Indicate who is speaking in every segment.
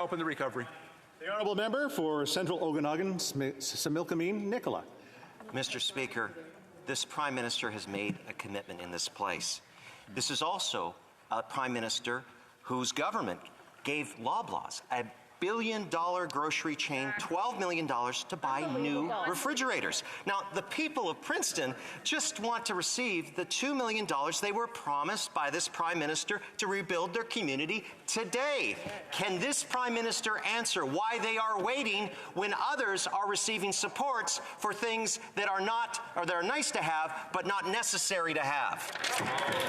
Speaker 1: Help in the recovery.
Speaker 2: The honourable member for Central Okanagan, Similkameen, Nicola.
Speaker 3: Mr. Speaker, this Prime Minister has made a commitment in this place. This is also a Prime Minister whose government gave Loblaws, a billion-dollar grocery chain, $12 million to buy new refrigerators. Now, the people of Princeton just want to receive the $2 million they were promised by this Prime Minister to rebuild their community today. Can this Prime Minister answer why they are waiting when others are receiving supports for things that are not, or that are nice to have, but not necessary to have?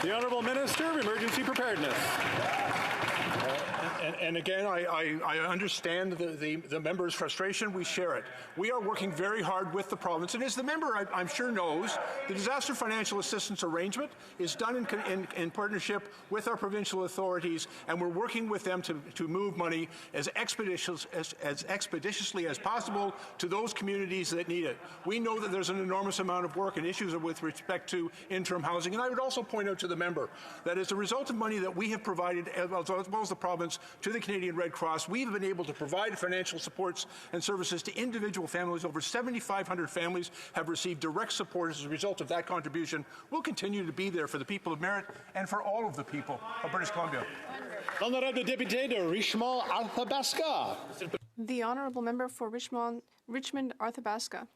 Speaker 2: The Honourable Minister of Emergency Preparedness.
Speaker 1: And again, I understand the member's frustration. We share it. We are working very hard with the province. And as the member, I'm sure knows, the Disaster Financial Assistance Arrangement is done in partnership with our provincial authorities, and we're working with them to move money as expeditiously as possible to those communities that need it. We know that there's an enormous amount of work and issues with respect to interim housing. And I would also point out to the member that as a result of money that we have provided, as well as the province, to the Canadian Red Cross, we've been able to provide financial supports and services to individual families. Over 7,500 families have received direct support as a result of that contribution. We'll continue to be there for the people of Merritt and for all of the people of British Columbia.
Speaker 2: Honourable Député de Richmond Athabasca.
Speaker 4: The Honourable Member for Richmond Athabasca.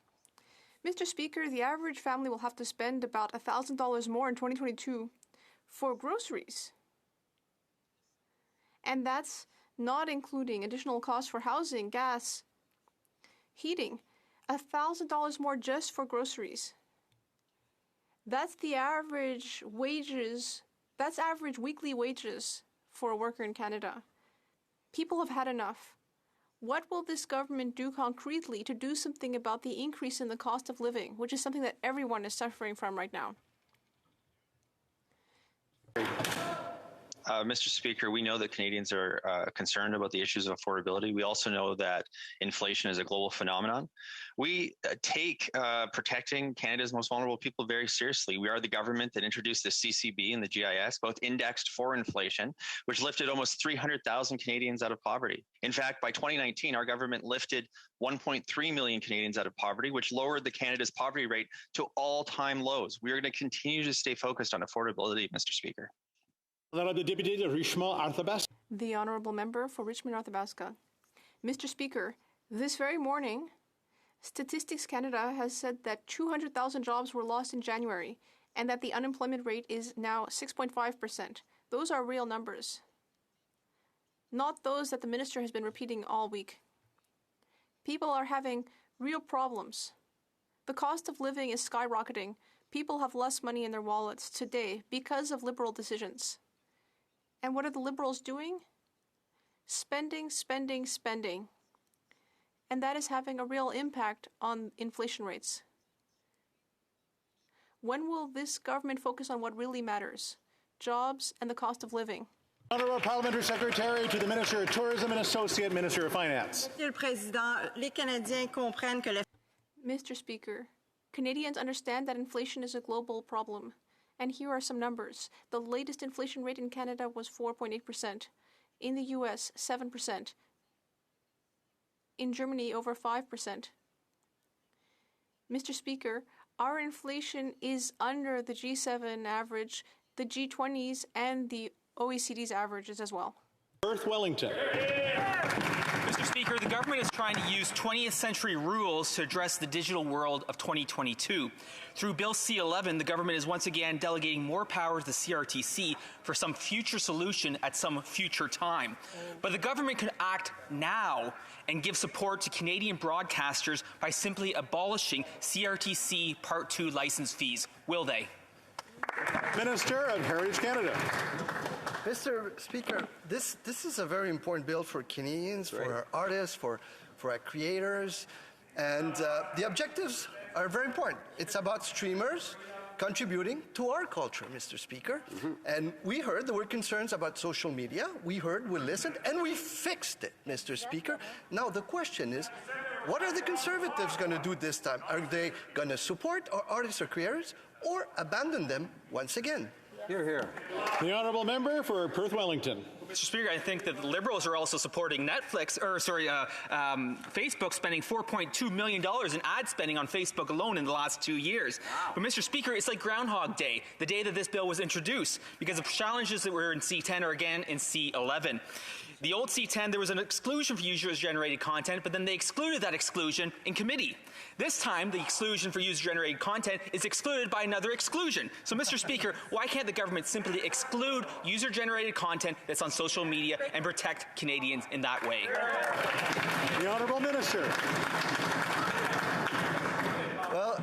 Speaker 4: Mr. Speaker, the average family will have to spend about $1,000 more in 2022 for groceries. And that's not including additional costs for housing, gas, heating. $1,000 more just for groceries. That's the average wages, that's average weekly wages for a worker in Canada. People have had enough. What will this government do concretely to do something about the increase in the cost of living, which is something that everyone is suffering from right now?
Speaker 5: Mr. Speaker, we know that Canadians are concerned about the issues of affordability. We also know that inflation is a global phenomenon. We take protecting Canada's most vulnerable people very seriously. We are the government that introduced the CCB and the GIS, both indexed for inflation, which lifted almost 300,000 Canadians out of poverty. In fact, by 2019, our government lifted 1.3 million Canadians out of poverty, which lowered the Canada's poverty rate to all-time lows. We are going to continue to stay focused on affordability, Mr. Speaker.
Speaker 4: The Honourable Member for Richmond Athabasca. Mr. Speaker, this very morning, Statistics Canada has said that 200,000 jobs were lost in January and that the unemployment rate is now 6.5%. Those are real numbers, not those that the Minister has been repeating all week. People are having real problems. The cost of living is skyrocketing. People have less money in their wallets today because of Liberal decisions. And what are the Liberals doing? Spending, spending, spending. And that is having a real impact on inflation rates. When will this government focus on what really matters? Jobs and the cost of living.
Speaker 2: Honourable Parliamentary Secretary to the Minister of Tourism and Associate Minister of Finance.
Speaker 6: Monsieur le Président, les Canadiens comprennent que
Speaker 4: Mr. Speaker, Canadians understand that inflation is a global problem. And here are some numbers. The latest inflation rate in Canada was 4.8%. In the US, 7%. In Germany, over 5%. Mr. Speaker, our inflation is under the G7 average, the G20's, and the OECD's averages as well.
Speaker 2: Perth Wellington.
Speaker 7: Mr. Speaker, the government is trying to use 20th century rules to address the digital world of 2022. Through Bill C-11, the government is once again delegating more power to the CRTC for some future solution at some future time. But the government could act now and give support to Canadian broadcasters by simply abolishing CRTC Part 2 license fees. Will they?
Speaker 2: Minister of Heritage Canada.
Speaker 8: Mr. Speaker, this is a very important bill for Canadians, for our artists, for our creators, and the objectives are very important. It's about streamers contributing to our culture, Mr. Speaker. And we heard there were concerns about social media. We heard, we listened, and we fixed it, Mr. Speaker. Now the question is, what are the Conservatives going to do this time? Are they going to support our artists or creators or abandon them once again?
Speaker 2: Hear, hear. The honourable member for Perth Wellington.
Speaker 7: Mr. Speaker, I think that the Liberals are also supporting Facebook spending $4.2 million in ad spending on Facebook alone in the last 2 years. Wow. But Mr. Speaker, it's like Groundhog Day, the day that this bill was introduced, because the challenges that were in C10 are again in C11. The old C10, there was an exclusion for user-generated content, but then they excluded that exclusion in committee. This time, the exclusion for user-generated content is excluded by another exclusion. So, Mr. Speaker, why can't the government simply exclude user-generated content that's on social media and protect Canadians in that way?
Speaker 2: The Honourable Minister.
Speaker 8: Well,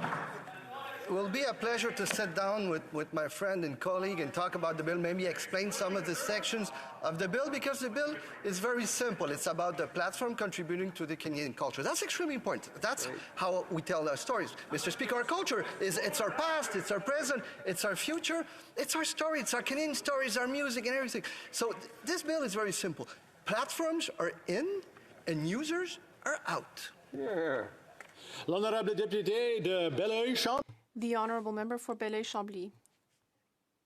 Speaker 8: it will be a pleasure to sit down with my friend and colleague and talk about the bill, maybe explain some of the sections of the bill, because the bill is very simple. It's about the platform contributing to the Canadian culture. That's extremely important. That's how we tell our stories. Mr. Speaker, our culture it's our past, it's our present, it's our future, it's our story, it's our Canadian stories, our music and everything. So this bill is very simple. Platforms are in and users are out.
Speaker 2: Yeah. L'honorable député de Belleuil-Champ.
Speaker 4: The Honourable Member for Belleuil-Chambly.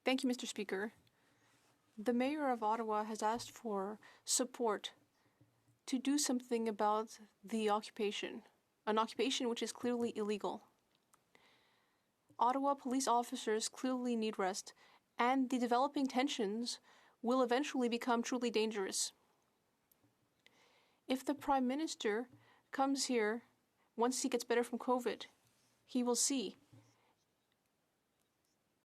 Speaker 4: Thank you, Mr. Speaker. The Mayor of Ottawa has asked for support to do something about the occupation, an occupation which is clearly illegal. Ottawa police officers clearly need rest, and the developing tensions will eventually become truly dangerous. If the Prime Minister comes here once he gets better from COVID, he will see